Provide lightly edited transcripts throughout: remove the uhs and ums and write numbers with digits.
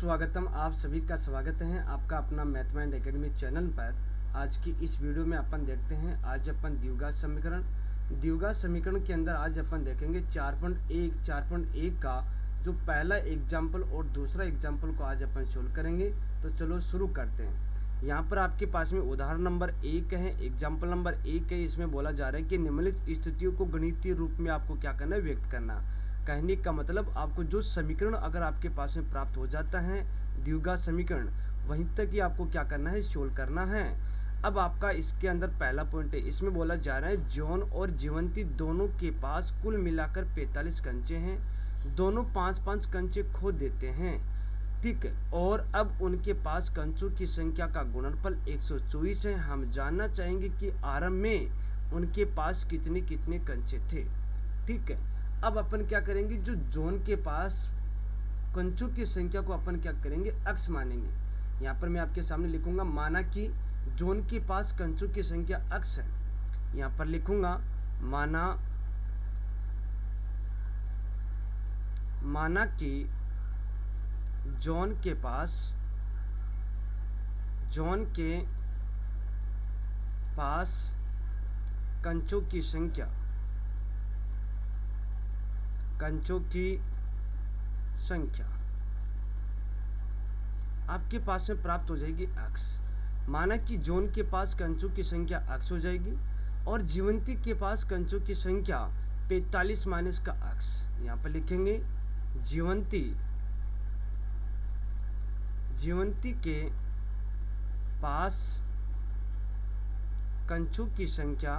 सुस्वागतम। आप सभी का स्वागत है आपका अपना मैथमेंट एकेडमी चैनल पर। आज की इस वीडियो में अपन देखते हैं, आज अपन द्विघात समीकरण के अंदर आज अपन देखेंगे 4.1 का जो पहला एग्जाम्पल और दूसरा एग्जाम्पल को आज अपन सोल्व करेंगे। तो चलो शुरू करते हैं। यहाँ पर आपके पास में उदाहरण नंबर 1 है, एग्जाम्पल नंबर 1 है। इसमें बोला जा रहा है कि निम्नलिखित स्थितियों को गणितीय रूप में आपको क्या करना है, व्यक्त करना। कहने का मतलब आपको जो समीकरण अगर आपके पास में प्राप्त हो जाता है द्विघात समीकरण, वहीं तक ही आपको क्या करना है, सोल्व करना है। अब आपका इसके अंदर पहला पॉइंट है, इसमें बोला जा रहा है जॉन और जीवंती दोनों के पास कुल मिलाकर 45 कंचे हैं। दोनों 5-5 कंचे खो देते हैं, ठीक है। और अब उनके पास कंचों की संख्या का गुणनफल 124 है। हम जानना चाहेंगे कि आरंभ में उनके पास कितने कितने कंचे थे, ठीक है। अब अपन क्या करेंगे, जो जोन के पास कंचों की संख्या को अपन क्या करेंगे, अक्स मानेंगे। यहाँ पर मैं आपके सामने लिखूंगा, माना कि जोन के पास कंचों की संख्या अक्स है। यहाँ पर लिखूंगा माना कि जोन के पास कंचों की संख्या आपके पास में प्राप्त हो जाएगी एक्स। माना कि जोन के पास कंचों की संख्या एक्स हो जाएगी और जीवंती के पास कंचों की संख्या 45 माइनस का एक्स। यहाँ पर लिखेंगे जीवंती के पास कंचों की संख्या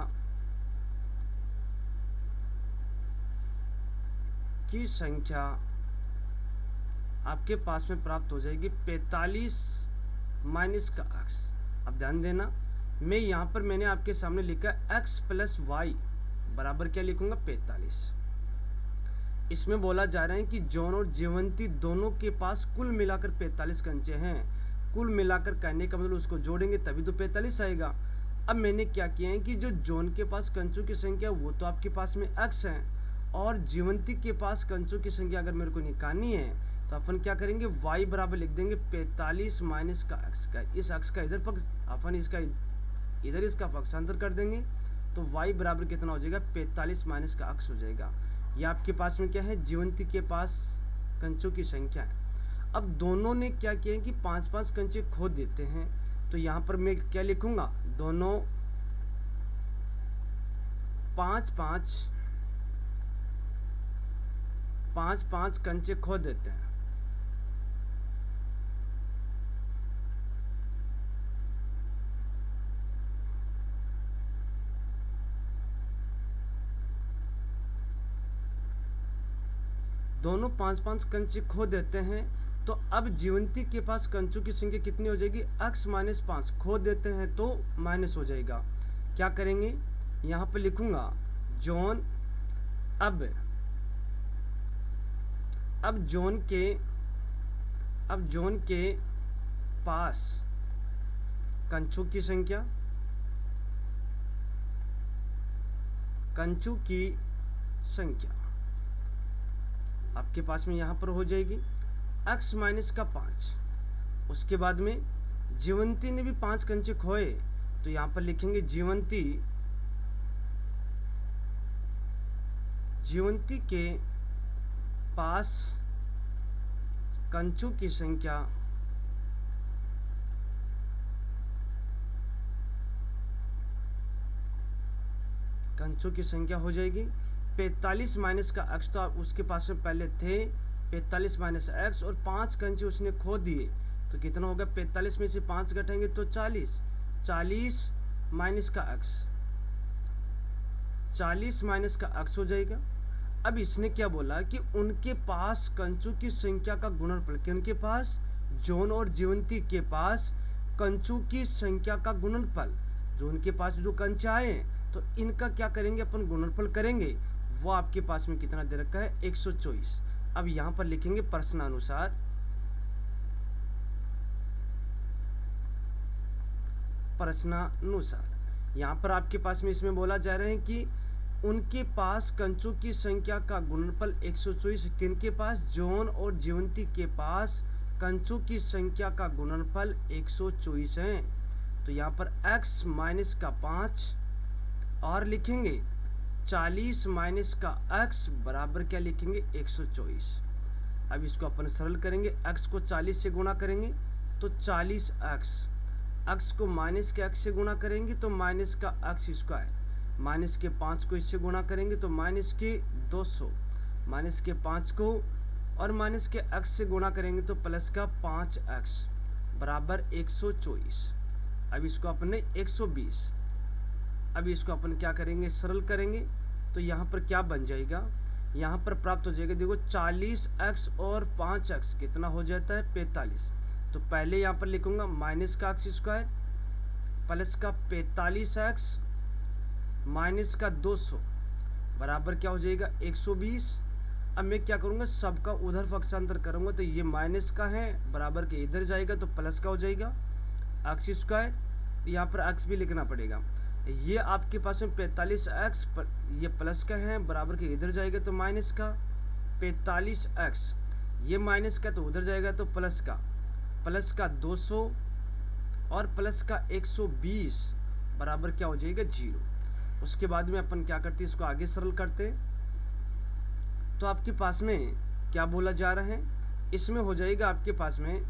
आपके पास में प्राप्त हो जाएगी 45 माइनस का एक्स। अब ध्यान देना, मैं यहाँ पर मैंने आपके सामने लिखा x प्लस वाई बराबर क्या लिखूंगा, 45। इसमें बोला जा रहा है कि जॉन और जीवंती दोनों के पास कुल मिलाकर 45 कंचे हैं। कुल मिलाकर कहने का मतलब उसको जोड़ेंगे तभी तो 45 आएगा। अब मैंने क्या किया है कि जो जॉन के पास कंचों की संख्या वो तो आपके पास में x है, और जीवंती के पास कंचों की संख्या अगर मेरे को निकालनी है तो अपन क्या करेंगे, y बराबर लिख देंगे 45 माइनस का x का। इस x का इधर पक्ष अपन इसका पक्षांतर कर देंगे तो y बराबर कितना हो जाएगा, 45 माइनस का x हो जाएगा। ये आपके पास में क्या है, जीवंती के पास कंचों की संख्या है। अब दोनों ने क्या किया है कि 5-5 कंचे खो देते हैं, तो यहाँ पर मैं क्या लिखूंगा, दोनों 5-5 कंचे खो देते हैं। दोनों 5-5 कंचे खो देते हैं। तो अब जीवंती के पास कंचों की संख्या कितनी हो जाएगी, x माइनस 5। खो देते हैं तो माइनस हो जाएगा। क्या करेंगे, यहाँ पर लिखूंगा जॉन अब जॉन के पास कंचों की संख्या आपके पास में यहाँ पर हो जाएगी x माइनस का 5। उसके बाद में जीवंती ने भी 5 कंचे खोए, तो यहाँ पर लिखेंगे जीवंती के पास कंचों की संख्या हो जाएगी 45 माइनस का x। तो आप उसके पास में पहले थे 45 माइनस x और 5 कंचे उसने खो दिए, तो कितना होगा, 45 में से 5 घटाएंगे तो 40 माइनस का x, 40 माइनस का x हो जाएगा। अब इसने क्या बोला कि उनके पास कंचों की संख्या का गुणनफल, कि उनके पास जॉन और जीवंती के पास कंचों की संख्या का गुणनफल, जो उनके पास जो कंचे आए तो इनका क्या करेंगे, अपन गुणनफल करेंगे। वो आपके पास में कितना दे रखा है, 124। अब यहाँ पर लिखेंगे प्रश्नानुसार यहाँ पर आपके पास में इसमें बोला जा रहा है कि उनके पास कंचों की संख्या का गुणनफल 124। किनके पास, जॉन और जीवंती के पास कंचों की संख्या का गुणनफल 124 है। तो यहाँ पर x माइनस का 5 और लिखेंगे 40 माइनस का x बराबर क्या लिखेंगे 124। अब इसको अपन सरल करेंगे, x को 40 से गुणा करेंगे तो 40x, x को माइनस के x से गुणा करेंगे तो माइनस का x स्क्वायर, माइनस के 5 को इससे गुणा करेंगे तो माइनस के 200, माइनस के 5 को और माइनस के x से गुणा करेंगे तो प्लस का 5x बराबर 124। अब इसको अपन ने 120, अब इसको अपन क्या करेंगे सरल करेंगे तो यहाँ पर क्या बन जाएगा, यहाँ पर प्राप्त हो जाएगा, देखो 40x और 5x कितना हो जाता है 45। तो पहले यहाँ पर लिखूंगा माइनस का x स्क्वायर प्लस का 45x माइनस का 200 बराबर क्या हो जाएगा 120। अब मैं क्या करूँगा, सबका उधर पक्षांतर करूँगा तो ये माइनस का है बराबर के इधर जाएगा तो प्लस का हो जाएगा x स्क्वायर, यहाँ पर x भी लिखना पड़ेगा। ये आपके पास में 45x ये प्लस का है बराबर के इधर जाएगा तो माइनस का 45x, ये माइनस का तो उधर जाएगा तो प्लस का 200 और प्लस का 120 बराबर क्या हो जाएगा 0। उसके बाद में अपन क्या करते हैं, इसको आगे सरल करते हैं। तो आपके पास में क्या बोला जा रहा है, इसमें हो जाएगा आपके पास में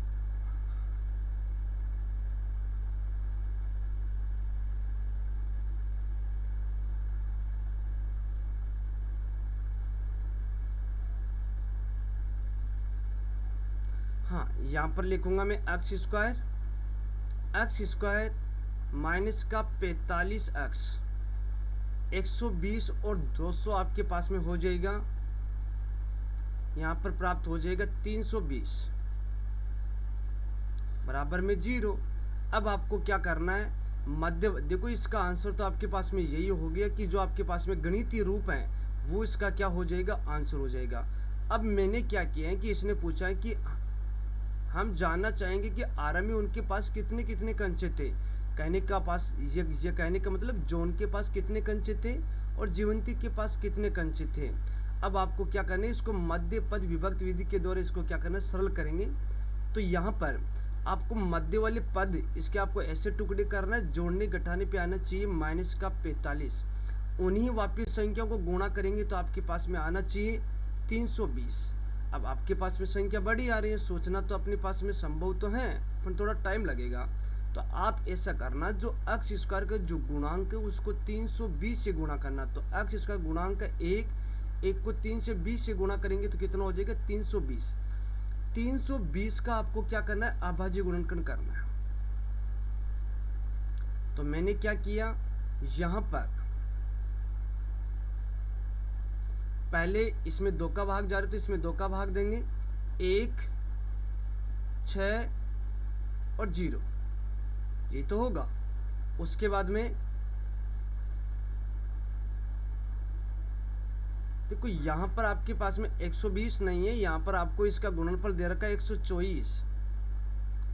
हाँ, यहाँ पर लिखूंगा मैं x स्क्वायर माइनस का 45x, 120 और 200 आपके पास में हो जाएगा, यहाँ पर प्राप्त हो जाएगा 320 बराबर में 0। अब आपको क्या करना है, मध्य, देखो इसका आंसर तो आपके पास में यही हो गया कि जो आपके पास में गणितीय रूप है वो इसका क्या हो जाएगा आंसर हो जाएगा। अब मैंने क्या किया है कि इसने पूछा है कि हम जानना चाहेंगे कि आरएम में उनके पास कितने कितने कंचे थे, कहने का पास ये कहने का मतलब जॉन के पास कितने कंचे थे और जीवंती के पास कितने कंचे थे। अब आपको क्या करना है, इसको मध्य पद विभक्त विधि के द्वारा इसको क्या करना है सरल करेंगे। तो यहाँ पर आपको मध्य वाले पद इसके आपको ऐसे टुकड़े करना है, जोड़ने घटाने पे आना चाहिए माइनस का 45, उन्हीं वापिस संख्याओं को गुणा करेंगे तो आपके पास में आना चाहिए 320। अब आपके पास में संख्या बड़ी आ रही है, सोचना तो अपने पास में संभव तो है पर थोड़ा टाइम लगेगा। तो आप ऐसा करना, जो x स्क्वायर का जो गुणांक है उसको 320 से गुणा करना। तो x स्क्वायर गुणांक का एक को 3 से 20 से गुणा करेंगे तो कितना हो जाएगा 320। 320 का आपको क्या करना है अभाज्य गुणनखंड करना है। तो मैंने क्या किया, यहाँ पर पहले इसमें 2 का भाग जा रहा है तो इसमें 2 का भाग देंगे, 1, 6 और 0, ये तो होगा। उसके बाद में देखो यहाँ पर आपके पास में 120 नहीं है, यहाँ पर आपको इसका गुणनफल दे रखा है 124।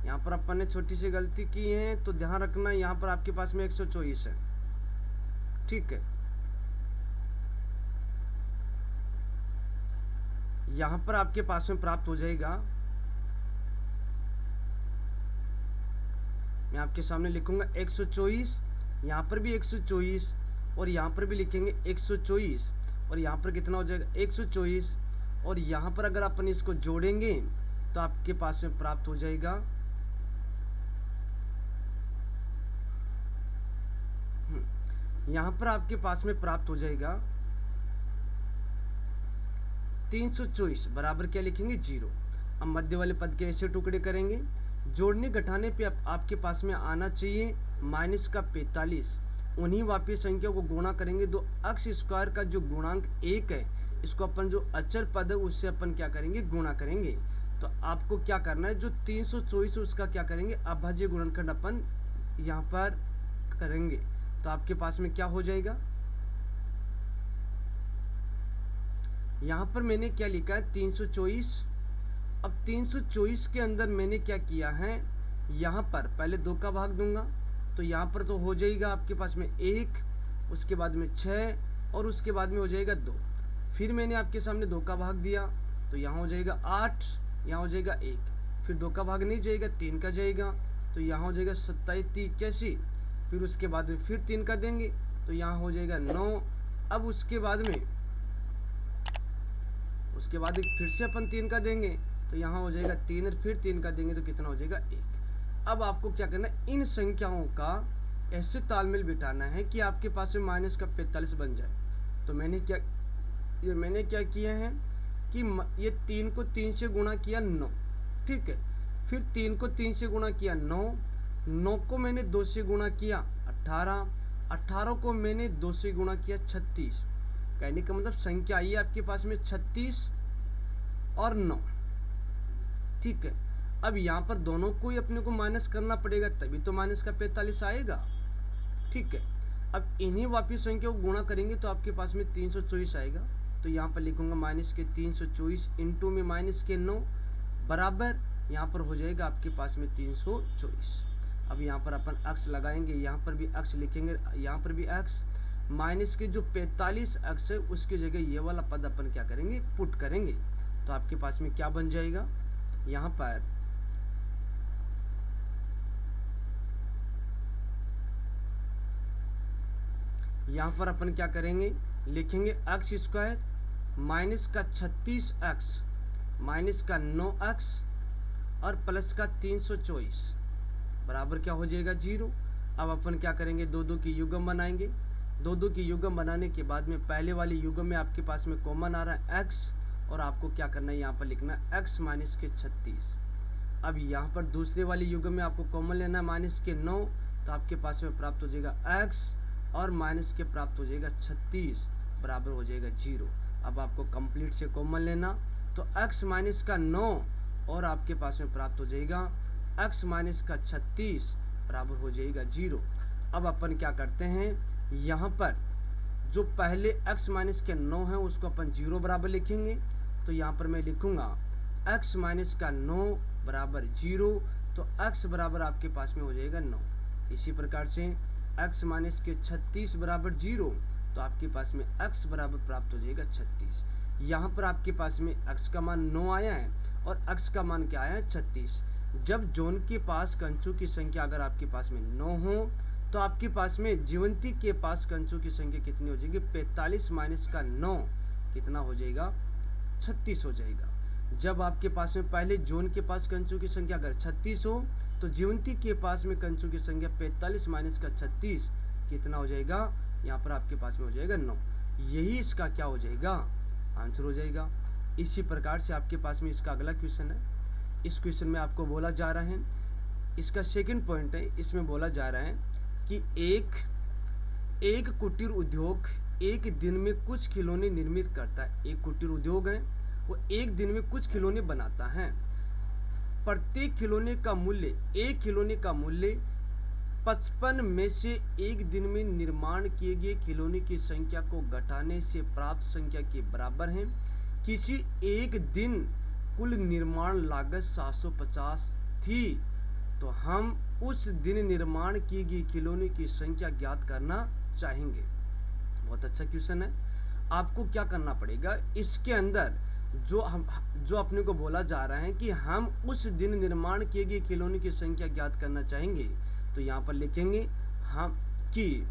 यहाँ पर अपन ने छोटी सी गलती की है तो ध्यान रखना, यहाँ पर आपके पास में 124 है, ठीक है। यहाँ पर आपके पास में प्राप्त हो जाएगा, मैं आपके सामने लिखूंगा 124, यहाँ पर भी 124 और यहाँ पर भी लिखेंगे 124 और यहाँ पर कितना हो जाएगा 124 और यहाँ पर अगर अपन इसको जोड़ेंगे तो आपके पास में प्राप्त हो जाएगा यहाँ पर आपके पास में प्राप्त हो जाएगा 324 बराबर क्या लिखेंगे 0। अब मध्य वाले पद के ऐसे टुकड़े करेंगे, जोड़ने घटाने पे आपके पास में आना चाहिए माइनस का 45, उन्हीं वापिस संख्याओं को गुणा करेंगे। दो x स्क्वायर का जो गुणांक 1 है इसको अपन जो अचर पद है उससे अपन क्या करेंगे गुणा करेंगे। तो आपको क्या करना है, जो 324 उसका क्या करेंगे अभाज्य गुणनखंड अपन यहाँ पर करेंगे। तो आपके पास में क्या हो जाएगा, यहाँ पर मैंने क्या लिखा है 324। अब 324 के अंदर मैंने क्या किया है, यहाँ पर पहले 2 का भाग दूंगा तो यहाँ पर तो हो जाएगा आपके पास में 1, उसके बाद में 6 और उसके बाद में हो जाएगा 2। फिर मैंने आपके सामने 2 का भाग दिया तो यहाँ हो जाएगा 8, यहाँ हो जाएगा 1। फिर 2 का भाग नहीं जाएगा, 3 का जाएगा, तो यहाँ हो जाएगा 27 81। फिर उसके बाद में फिर 3 का देंगे तो यहाँ हो जाएगा 9। अब उसके बाद फिर से अपन 3 का देंगे तो यहाँ हो जाएगा 3, और फिर 3 का देंगे तो कितना हो जाएगा 1। अब आपको क्या करना है, इन संख्याओं का ऐसे तालमेल बिठाना है कि आपके पास में माइनस का 45 बन जाए। तो मैंने क्या किया है कि ये 3 को 3 से गुणा किया 9, ठीक है। फिर 3 को 3 से गुणा किया 9 को मैंने 2 से गुणा किया 18 को मैंने 2 से गुणा किया 36। कहने का मतलब संख्या आई है आपके पास में 36 और 9, ठीक है। अब यहाँ पर दोनों को ही अपने को माइनस करना पड़ेगा, तभी तो माइनस का 45 आएगा, ठीक है। अब इन्हीं वापिस संख्या को गुणा करेंगे तो आपके पास में 324 आएगा। तो यहाँ पर लिखूंगा माइनस के 324 इंटू में माइनस के 9 बराबर यहाँ पर हो जाएगा आपके पास में 324। अब यहाँ पर अपन अक्स लगाएंगे, यहाँ पर भी अक्स लिखेंगे, यहाँ पर भी अक्स। माइनस के जो 45 अक्स है उसकी जगह ये वाला पद अपन क्या करेंगे, पुट करेंगे। तो आपके पास में क्या बन जाएगा, यहाँ पर अपन क्या करेंगे, लिखेंगे एक्स स्क्वायर माइनस का 36 एक्स माइनस का 9 एक्स और प्लस का 324 बराबर क्या हो जाएगा 0। अब अपन क्या करेंगे, 2 की युग्म बनाएंगे। 2 की युग्म बनाने के बाद में पहले वाली युग्म में आपके पास में कॉमन आ रहा है एक्स, और आपको क्या करना है, यहाँ पर लिखना है एक्स माइनस के 36। अब यहाँ पर दूसरे वाली युग्म में आपको कॉमन लेना है माइनस के 9, तो आपके पास में प्राप्त हो जाएगा एक्स और माइनस के प्राप्त हो जाएगा 36 बराबर हो जाएगा 0। अब आपको कंप्लीट से कॉमन लेना, तो x माइनस का 9 और आपके पास में प्राप्त हो जाएगा x माइनस का 36 बराबर हो जाएगा 0। अब अपन क्या करते हैं, यहाँ पर जो पहले x माइनस के 9 है उसको अपन 0 बराबर लिखेंगे। तो यहाँ पर मैं लिखूंगा x माइनस का 9 बराबर 0, तो x बराबर आपके पास में हो जाएगा 9। इसी प्रकार से x माइनस के 36 बराबर 0, तो आपके पास में x बराबर प्राप्त हो जाएगा 36। यहाँ पर आपके पास में x का मान 9 आया है और x का मान क्या आया है 36। जब जोन के पास कंचों की संख्या अगर आपके पास में 9 हो तो आपके पास में जीवंती के पास कंचों की संख्या कितनी हो जाएगी, 45 माइनस का 9 कितना हो जाएगा, 36 हो जाएगा। जब आपके पास में पहले जोन के पास कंचों की संख्या अगर 36 हो तो जीवंती के पास में कंचों की संख्या 45 माइनस का 36 कितना हो जाएगा, यहाँ पर आपके पास में हो जाएगा 9। यही इसका क्या हो जाएगा, आंसर हो जाएगा। इसी प्रकार से आपके पास में इसका अगला क्वेश्चन है। इस क्वेश्चन में आपको बोला जा रहा है, इसका सेकंड पॉइंट है, इसमें बोला जा रहा है कि एक कुटीर उद्योग एक दिन में कुछ खिलौने निर्मित करता है। एक कुटीर उद्योग है, वो एक दिन में कुछ खिलौने बनाता है। प्रत्येक खिलौने का मूल्य, एक खिलौने का मूल्य 55 में से एक दिन में निर्माण किए गए खिलौने की संख्या को घटाने से प्राप्त संख्या के बराबर है। किसी एक दिन कुल निर्माण लागत 750 थी, तो हम उस दिन निर्माण की गई खिलौने की संख्या ज्ञात करना चाहेंगे। बहुत अच्छा क्वेश्चन है। आपको क्या करना पड़ेगा, इसके अंदर जो अपने को बोला जा रहा है कि हम उस दिन निर्माण किए गए खिलौने की संख्या ज्ञात करना चाहेंगे, तो यहाँ पर लिखेंगे हम कि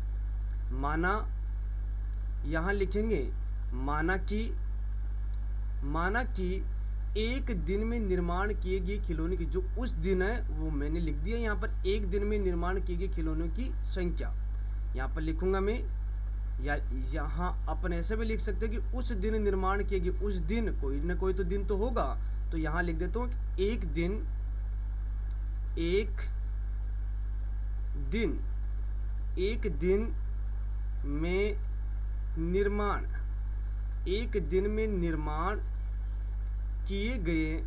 माना, यहाँ लिखेंगे माना कि एक दिन में निर्माण किए गए खिलौने की, जो उस दिन है वो मैंने लिख दिया यहाँ पर, एक दिन में निर्माण किए गए खिलौनों की संख्या यहाँ पर लिखूंगा मैं, या यहाँ अपन ऐसे भी लिख सकते हैं कि उस दिन निर्माण किए गए, उस दिन कोई ना कोई तो दिन तो होगा, तो यहाँ लिख देता हूँ एक दिन में निर्माण, एक दिन में निर्माण किए गए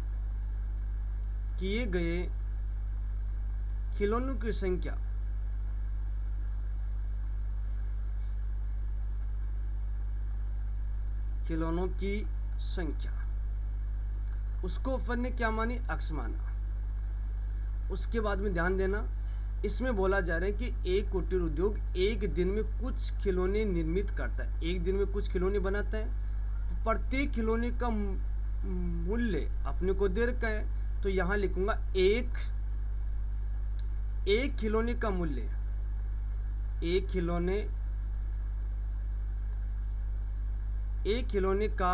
खिलौनों की संख्या, उसको अपन ने क्या मानी, अक्स माना। उसके बाद में ध्यान देना, इसमें बोला जा रहा है कि एक कुटीर उद्योग एक दिन में कुछ खिलौने निर्मित करता है, एक दिन में कुछ खिलौने बनाता है। प्रत्येक खिलौने का मूल्य अपने को दे रखा है, तो यहाँ लिखूंगा एक खिलौने का मूल्य, एक खिलौने का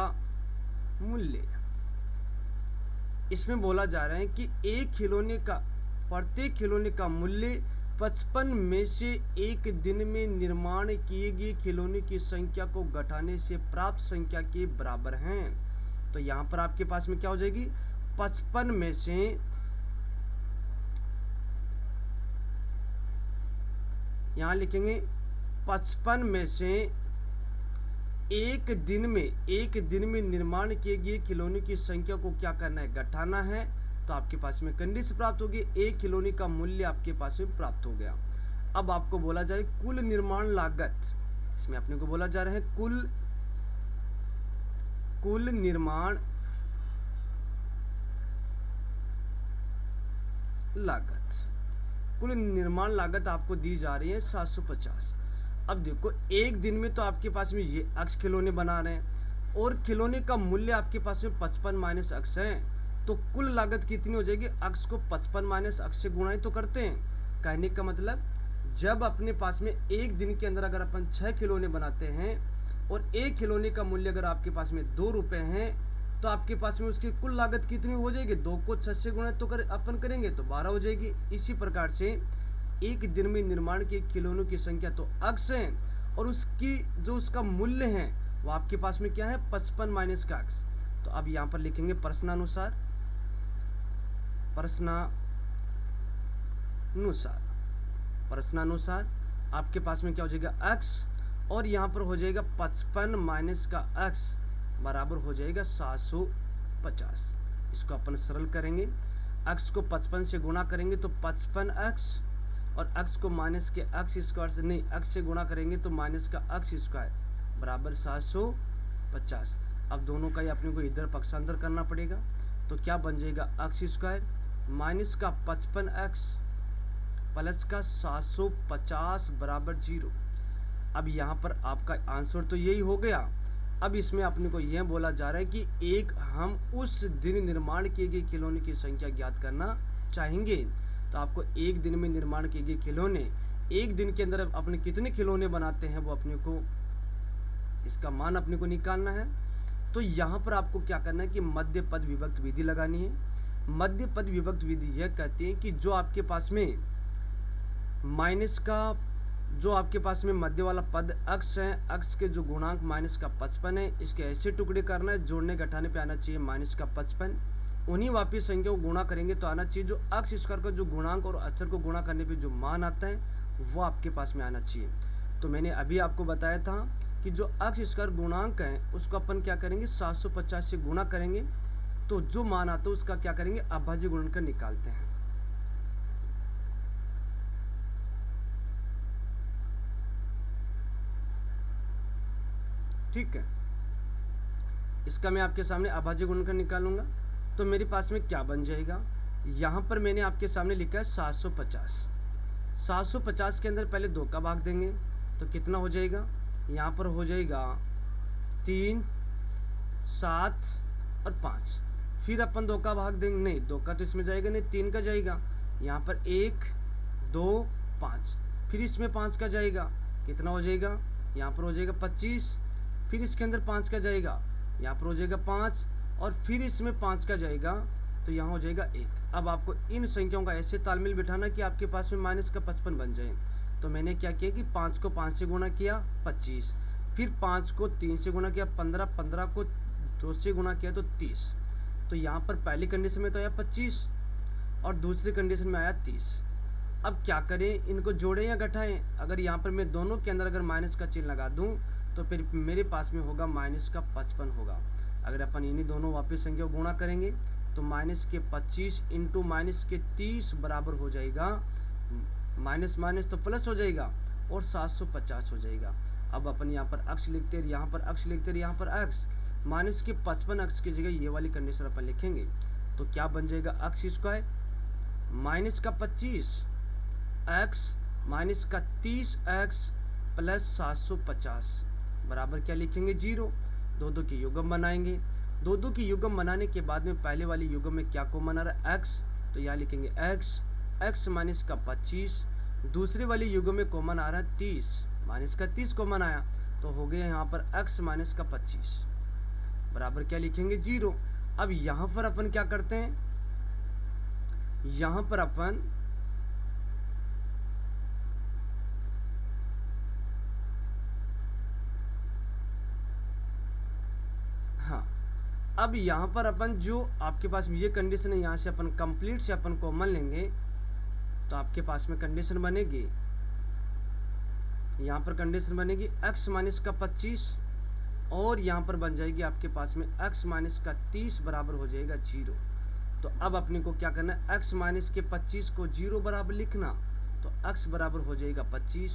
मूल्य। इसमें बोला जा रहा है कि प्रत्येक खिलौने का मूल्य 55 में से एक दिन में निर्माण किए गए खिलौने की संख्या को घटाने से प्राप्त संख्या के बराबर हैं। तो यहाँ पर आपके पास में क्या हो जाएगी, 55 में से यहाँ लिखेंगे 55 में से एक दिन में निर्माण किए गए खिलौने की संख्या को क्या करना है, घटाना है। तो आपके पास में कंडीशन प्राप्त होगी, एक खिलौने का मूल्य आपके पास में प्राप्त हो गया। अब आपको बोला जाए कुल निर्माण लागत, इसमें अपने को बोला जा रहा है कुल निर्माण लागत आपको दी जा रही है 750। अब देखो एक दिन में तो आपके पास में ये अक्ष खिलौने बना रहे हैं और खिलौने का मूल्य आपके पास में 55 माइनस अक्ष है, तो कुल लागत कितनी हो जाएगी, अक्ष को 55 माइनस अक्ष से गुणा ही तो करते हैं। कहने का मतलब जब अपने पास में एक दिन के अंदर अगर अपन 6 खिलौने बनाते हैं और एक खिलौने का मूल्य अगर आपके पास में 2 रुपये हैं, तो आपके पास में उसकी कुल लागत कितनी हो जाएगी, 2 को 6 से गुणा तो अपन करेंगे तो 12 हो जाएगी। इसी प्रकार से एक दिन में निर्माण के खिलौनों की संख्या तो अक्ष है और उसकी जो उसका मूल्य है वो आपके पास में क्या है, 55 माइनस का अक्ष। तो अब यहाँ पर लिखेंगे प्रश्नानुसार आपके पास में क्या हो जाएगा, अक्ष, और यहाँ पर हो जाएगा 55 माइनस का अक्ष बराबर हो जाएगा 750। इसको अपन सरल करेंगे, अक्ष को 55 से गुणा करेंगे तो 55 अक्ष और अक्ष को माइनस के अक्ष स्क्वायर से नहीं अक्ष से गुणा करेंगे तो माइनस का अक्ष स्क्वायर बराबर 750। अब दोनों का ही अपने को इधर पक्षांतर करना पड़ेगा, तो क्या बन जाएगा, अक्ष स्क्वायर माइनस का 55 अक्ष प्लस का 750 बराबर 0। अब यहाँ पर आपका आंसर तो यही हो गया। अब इसमें अपने को यह बोला जा रहा है कि हम उस दिन निर्माण किए गए खिलौने की संख्या ज्ञात करना चाहेंगे। तो आपको एक दिन में निर्माण किए गए खिलौने, एक दिन के अंदर अपने कितने खिलौने बनाते हैं वो अपने को इसका मान अपने को निकालना है। तो यहाँ पर आपको क्या करना है कि मध्य पद विभक्त विधि लगानी है। मध्य पद विभक्त विधि यह कहती है कि जो आपके पास में माइनस का जो आपके पास में मध्य वाला पद अक्ष है, अक्ष के जो गुणांक माइनस का 55 है, इसके ऐसे टुकड़े करना है, जोड़ने घटाने पे आना चाहिए माइनस का 55। उन्हीं वापिस संख्या को गुणा करेंगे तो आना चाहिए जो अक्ष स्क्वायर का जो गुणांक और अक्षर को गुणा करने पे जो मान आता है वो आपके पास में आना चाहिए। तो मैंने अभी आपको बताया था कि जो अक्ष स्क्वायर गुणांक है उसको अपन क्या करेंगे, 750 से गुणा करेंगे, तो जो मान आता है उसका क्या करेंगे, अभाज्य गुणनकर निकालते हैं। ठीक है, इसका मैं आपके सामने अभाज्य गुणनखंड निकालूंगा। तो मेरे पास में क्या बन जाएगा, यहाँ पर मैंने आपके सामने लिखा है 750। 750 के अंदर पहले 2 का भाग देंगे तो कितना हो जाएगा, यहाँ पर हो जाएगा 3, 7 और 5। फिर अपन 2 का भाग देंगे, नहीं 2 का तो इसमें जाएगा नहीं, 3 का जाएगा, यहाँ पर 1, 2, 5। फिर इसमें 5 का जाएगा, कितना हो जाएगा, यहाँ पर हो जाएगा 25। फिर इसके अंदर 5 का जाएगा, यहाँ पर हो जाएगा 5 और फिर इसमें 5 का जाएगा तो यहाँ हो जाएगा 1। अब आपको इन संख्याओं का ऐसे तालमेल बिठाना कि आपके पास में माइनस का 55 बन जाए। तो मैंने क्या किया कि 5 को 5 से गुणा किया 25, फिर 5 को 3 से गुणा किया 15, 15 को 2 से गुणा किया तो 30। तो यहाँ पर पहली कंडीशन में तो आया 25 और दूसरी कंडीशन में आया 30। अब क्या करें, इनको जोड़ें या घटाएं। अगर यहाँ पर मैं दोनों के अंदर अगर माइनस का चिन्ह लगा दूँ तो फिर मेरे पास में होगा माइनस का 55 होगा। अगर अपन इन्हीं दोनों वापस संख्या को गुणा करेंगे तो माइनस के 25 इंटू माइनस के 30 बराबर हो जाएगा, माइनस माइनस तो प्लस हो जाएगा और 750 हो जाएगा। अब अपन यहाँ पर अक्ष लिखते हैं, यहाँ पर अक्ष लिखते हैं, यहाँ पर अक्ष, माइनस के 55 अक्ष की जगह ये वाली कंडीशन अपन लिखेंगे तो क्या बन जाएगा, अक्ष स्क्वायर माइनस का 25 एक्स माइनस का 30 एक्स प्लस 750 बराबर क्या लिखेंगे 0। 2 के योगम बनाएंगे दो दो की युग्म बनाने के बाद में पहले वाली युग्म में क्या कॉमन आ रहा है, x, तो यहाँ लिखेंगे x माइनस का 25, दूसरी वाली युग्म में कॉमन आ रहा है 30, माइनस का 30 कॉमन आया, तो हो गया यहाँ पर x माइनस का 25 बराबर क्या लिखेंगे 0। अब यहाँ पर अपन क्या करते हैं, यहाँ पर अपन हाँ, अब यहाँ पर अपन जो आपके पास ये कंडीशन है, यहाँ से अपन कंप्लीट से अपन कॉमन लेंगे तो आपके पास में कंडीशन बनेगी, यहाँ पर कंडीशन बनेगी x माइनस का 25 और यहाँ पर बन जाएगी आपके पास में x माइनस का 30 बराबर हो जाएगा 0। तो अब अपने को क्या करना है, x माइनस के 25 को 0 बराबर लिखना, तो x बराबर हो जाएगा 25।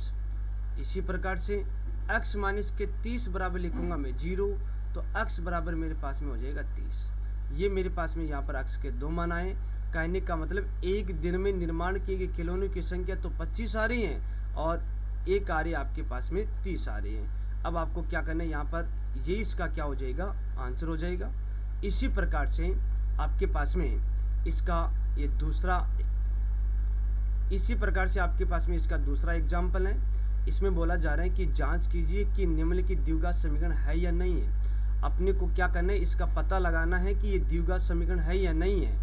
इसी प्रकार से x माइनस के 30 बराबर लिखूंगा मैं 0, तो x बराबर मेरे पास में हो जाएगा 30। ये मेरे पास में यहाँ पर x के दो मान आए। कहने का मतलब एक दिन में निर्माण किए गए खिलौनों की संख्या तो 25 आ रही है और एक आ रही है आपके पास में 30 आ रही है। अब आपको क्या करना है, यहाँ पर ये इसका क्या हो जाएगा, आंसर हो जाएगा। इसी प्रकार से आपके पास में इसका ये दूसरा, इसी प्रकार से आपके पास में इसका दूसरा एग्जाम्पल है। इसमें बोला जा रहा है कि जांच कीजिए कि निम्नलिखित द्विघात समीकरण है या नहीं है। अपने को क्या करना है, इसका पता लगाना है कि ये द्विघात समीकरण है या नहीं है।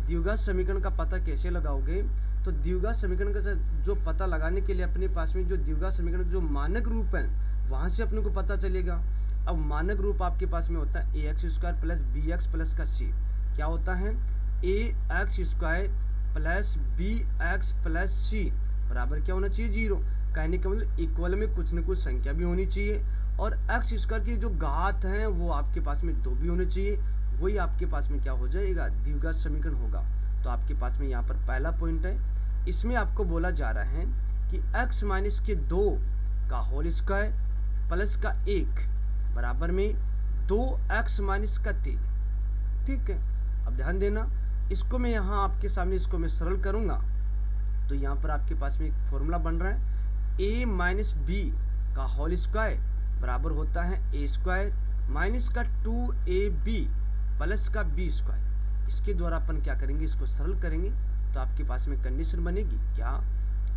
द्विघात समीकरण का पता कैसे लगाओगे, तो द्विघात समीकरण का जो पता लगाने के लिए अपने पास में जो द्विघात समीकरण जो मानक रूप है वहाँ से अपने को पता चलेगा। अब मानक रूप आपके पास में होता है ax² प्लस bx प्लस का c। क्या होता है, ax² plus bx plus c बराबर क्या होना चाहिए 0। कहने का मतलब इक्वल में कुछ न कुछ संख्या भी होनी चाहिए और x² की जो घात है वो आपके पास में 2 भी होने चाहिए, वही आपके पास में क्या हो जाएगा, द्विघात समीकरण होगा। तो आपके पास में यहाँ पर पहला पॉइंट है, इसमें आपको बोला जा रहा है कि x माइनस के 2 का होल स्क्वायर प्लस का 1 बराबर में 2x माइनस का 3। ठीक है, अब ध्यान देना, इसको मैं यहाँ आपके सामने इसको मैं सरल करूँगा तो यहाँ पर आपके पास में एक फॉर्मूला बन रहा है, a माइनस बी का होल स्क्वायर बराबर होता है a² माइनस का 2ab प्लस का b²। इसके द्वारा अपन क्या करेंगे, इसको सरल करेंगे तो आपके पास में कंडीशन बनेगी क्या,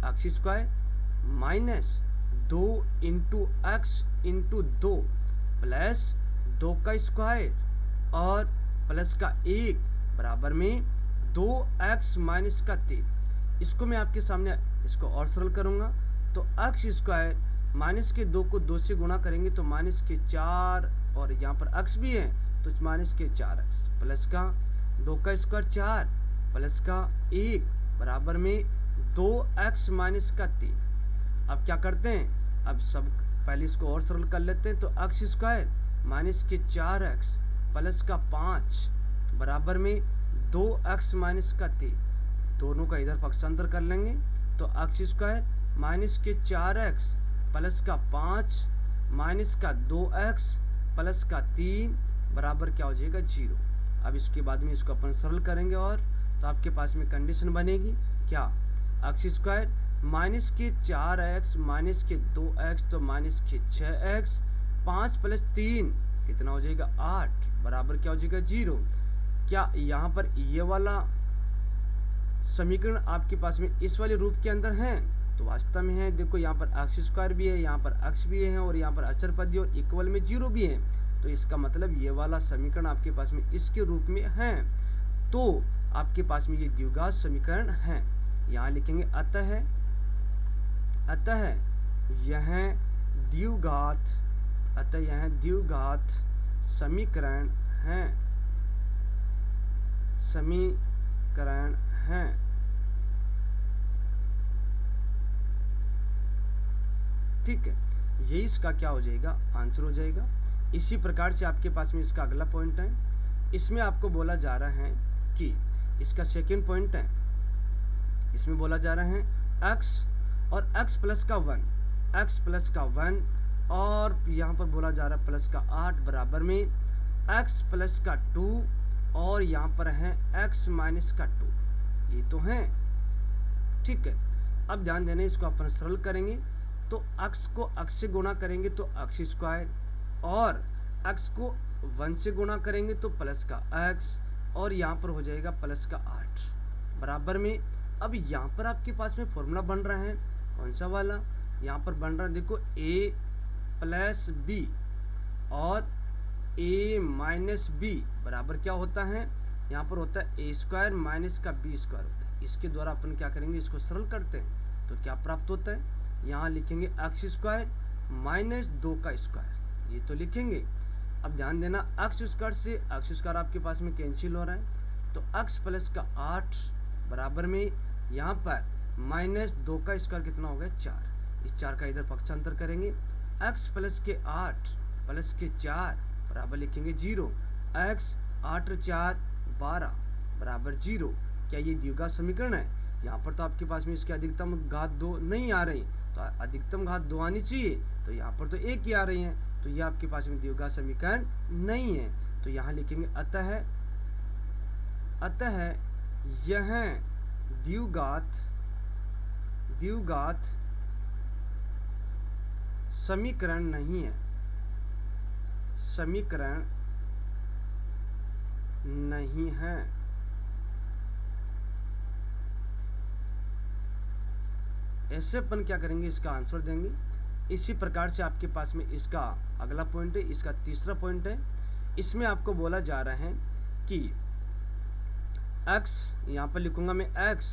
x² minus 2 into x into 2 plus 2 का स्क्वायर और प्लस का 1 बराबर में 2x माइनस का 3। इसको मैं आपके सामने इसको और सरल करूँगा तो x² माइनस के 2 को 2 से गुणा करेंगे तो माइनस के 4 और यहाँ पर x भी है तो माइनस के 4x प्लस का 2 का स्क्वायर 4 प्लस का 1 बराबर में 2x माइनस का 3। अब क्या करते हैं, अब सब पहले इसको और सरल कर लेते हैं तो x² माइनस के 4x प्लस का 5 बराबर में 2x माइनस का 3। दोनों का इधर पक्षांतर कर लेंगे तो x² माइनस के 4x प्लस का 5 माइनस का 2x प्लस का 3 बराबर क्या हो जाएगा 0। अब इसके बाद में इसको अपन सरल करेंगे और तो आपके पास में कंडीशन बनेगी क्या, x² माइनस के 4x माइनस के 2x तो माइनस के 6x 5 प्लस 3 कितना हो जाएगा 8 बराबर क्या हो जाएगा 0। क्या यहाँ पर ये वाला समीकरण आपके पास में इस वाले रूप के अंदर है, तो वास्तव में है। देखो यहाँ पर x² भी है, यहाँ पर x भी है और यहाँ पर अचर पद और इक्वल में 0 भी है, तो इसका मतलब ये वाला समीकरण आपके पास में इसके रूप में है, तो आपके पास में ये द्विघात समीकरण है। यहाँ लिखेंगे अतः यह द्विघात, अतः यह द्विघात समीकरण है, समीकरण है। ठीक है, ये इसका क्या हो जाएगा, आंसर हो जाएगा। इसी प्रकार से आपके पास में इसका अगला पॉइंट है, इसमें आपको बोला जा रहा है कि इसका सेकंड पॉइंट है, इसमें बोला जा रहा है x और x प्लस का 1, x प्लस का 1 और यहाँ पर बोला जा रहा है प्लस का 8 बराबर में x प्लस का 2 और यहाँ पर है x माइनस का 2। ये तो है, ठीक है। अब ध्यान देना, इसको अपन सरल करेंगे तो x को x से गुणा करेंगे तो x² और x को 1 से गुणा करेंगे तो प्लस का x, और यहाँ पर हो जाएगा प्लस का 8 बराबर में। अब यहाँ पर आपके पास में फॉर्मूला बन रहा है कौन सा वाला, यहाँ पर बन रहा है देखो a प्लस बी और a माइनस बी बराबर क्या होता है, यहाँ पर होता है a स्क्वायर माइनस का b स्क्वायर होता है। इसके द्वारा अपन क्या करेंगे, इसको सरल करते हैं तो क्या प्राप्त होता है, यहाँ लिखेंगे x स्क्वायर माइनस 2 का स्क्वायर, ये तो लिखेंगे। अब ध्यान देना x स्क्वायर से x स्क्वायर आपके पास में कैंसिल हो रहा है, तो x प्लस का 8 बराबर में यहाँ पर माइनस 2 का स्क्वायर कितना हो गया 4, इस 4 का इधर पक्षांतर करेंगे, x प्लस के 8 प्लस के 4 बराबर लिखेंगे 0, x 8 4 12 बराबर 0। क्या ये द्विघात समीकरण है, यहाँ पर तो आपके पास में इसके अधिकतम घात 2 नहीं आ रही, तो अधिकतम घात 2 आनी चाहिए, तो यहाँ पर तो 1 ही आ रही है, तो ये आपके पास में द्विघात समीकरण नहीं है। तो यहाँ लिखेंगे अतः यह द्विघात समीकरण नहीं है, समीकरण नहीं है। ऐसे अपन क्या करेंगे, इसका आंसर देंगे। इसी प्रकार से आपके पास में इसका अगला पॉइंट है, इसका तीसरा पॉइंट है। इसमें आपको बोला जा रहा है कि x, यहाँ पर लिखूंगा मैं x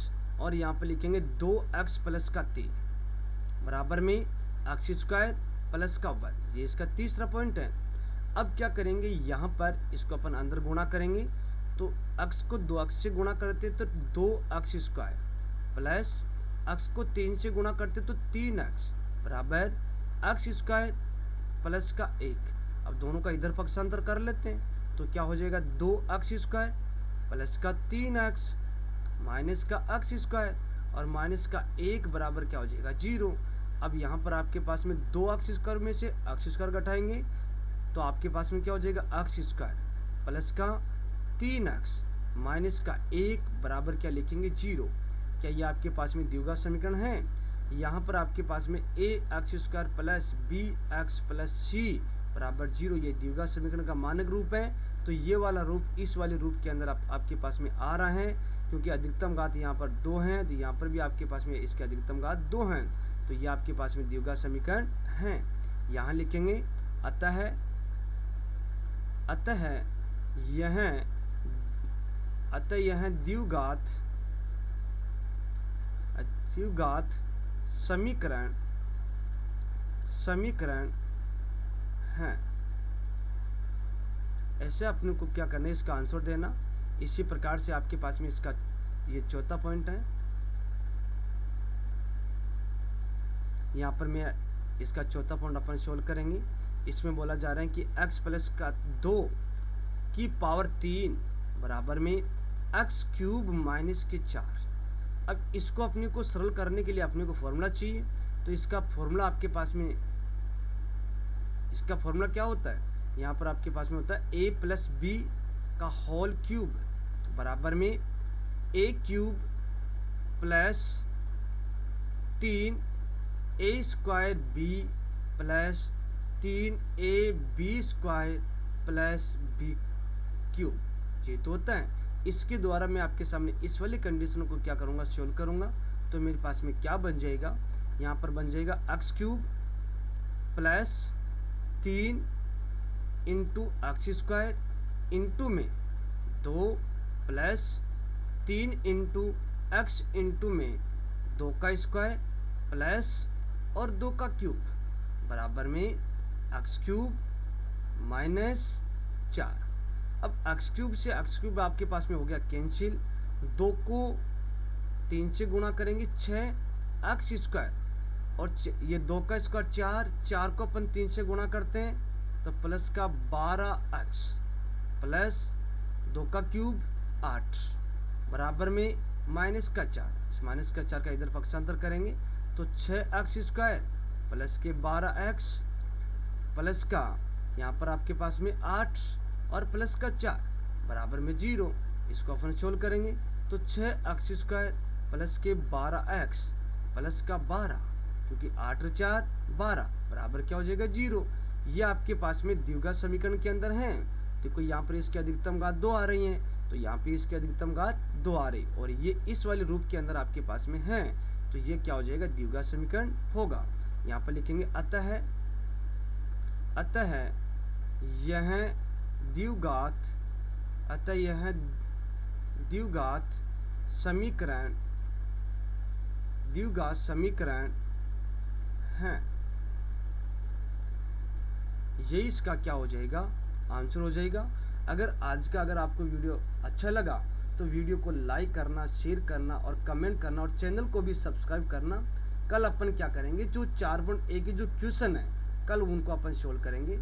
और यहाँ पर लिखेंगे 2x प्लस का 3 बराबर में x स्क्वायर प्लस का 1, ये इसका तीसरा पॉइंट है। अब क्या करेंगे, यहाँ पर इसको अपन अंदर गुणा करेंगे, तो x को 2x से गुणा करते तो 2x स्क्वायर प्लस x को 3 से गुणा करते तो 3x बराबर x स्क्वायर प्लस का 1। अब दोनों का इधर पक्षांतर कर लेते हैं, तो क्या हो जाएगा 2x स्क्वायर प्लस का 3x माइनस का x स्क्वायर और माइनस का 1 बराबर क्या हो जाएगा 0। अब यहाँ पर आपके पास में 2x स्क्वायर में से x स्क्वायर घटाएंगे तो आपके पास में क्या हो जाएगा x स्क्वायर प्लस का 3x माइनस का 1 बराबर क्या लिखेंगे 0। क्या ये आपके पास में द्विघात समीकरण है, यहाँ पर आपके पास में ax square plus bx plus c बराबर 0, ये द्विघात समीकरण का मानक रूप है। तो ये वाला रूप इस वाले रूप के अंदर आपके पास में आ रहा है, क्योंकि अधिकतम घात यहाँ पर 2 हैं, तो यहाँ पर भी आपके पास में इसके अधिकतम घात 2 हैं, तो ये आपके पास में द्विघात समीकरण हैं। यहाँ लिखेंगे अतः यह द्विघात समीकरण है। ऐसे अपने को क्या करना है, इसका आंसर देना। इसी प्रकार से आपके पास में इसका ये चौथा पॉइंट है, यहाँ पर मैं इसका चौथा पॉइंट अपन सोल्व करेंगे। इसमें बोला जा रहा है कि x प्लस का 2 की पावर 3 बराबर में x क्यूब माइनस के 4। अब इसको अपने को सरल करने के लिए अपने को फॉर्मूला चाहिए, तो इसका फॉर्मूला आपके पास में, इसका फॉर्मूला क्या होता है, यहाँ पर आपके पास में होता है a प्लस बी का होल क्यूब बराबर में a cube plus 3a square b plus 3ab square plus b cube, ये तो होता है। इसके द्वारा मैं आपके सामने इस वाली कंडीशन को क्या करूँगा, सोल्व करूँगा, तो मेरे पास में क्या बन जाएगा, यहाँ पर बन जाएगा x cube plus 3 into x square into में 2 प्लस 3 इंटू एक्स इंटू में 2 का स्क्वायर प्लस और 2 का क्यूब बराबर में एक्स क्यूब माइनस 4। अब एक्स क्यूब से एक्स क्यूब आपके पास में हो गया कैंसिल, 2 को 3 से गुणा करेंगे 6 एक्स स्क्वायर और ये 2 का स्क्वायर 4 को अपन 3 से गुणा करते हैं तो प्लस का 12x प्लस 2 का क्यूब 8 बराबर में माइनस का 4। इस माइनस का 4 का इधर पक्षांतर करेंगे तो 6x स्क्वायर प्लस के 12x प्लस का यहाँ पर आपके पास में 8 और प्लस का 4 बराबर में 0। इसको अपन सोल्व करेंगे तो 6x स्क्वायर प्लस के 12x प्लस का 12, क्योंकि 8 और 4 12 बराबर क्या हो जाएगा 0। ये आपके पास में द्विघात समीकरण के अंदर हैं। देखो यहाँ पर इसकी अधिकतम घात 2 आ रही है, तो यहाँ पे इसकी अधिकतम घात 2 आ रही, और ये इस वाले रूप के अंदर आपके पास में है, तो ये क्या हो जाएगा, द्विघात समीकरण होगा। यहाँ पर लिखेंगे अतः यह द्विघात समीकरण है। ये इसका क्या हो जाएगा, आंसर हो जाएगा। अगर आपको वीडियो अच्छा लगा तो वीडियो को लाइक करना, शेयर करना और कमेंट करना, और चैनल को भी सब्सक्राइब करना। कल अपन क्या करेंगे, जो 4.1 के जो क्वेश्चन है कल उनको अपन सोल्व करेंगे।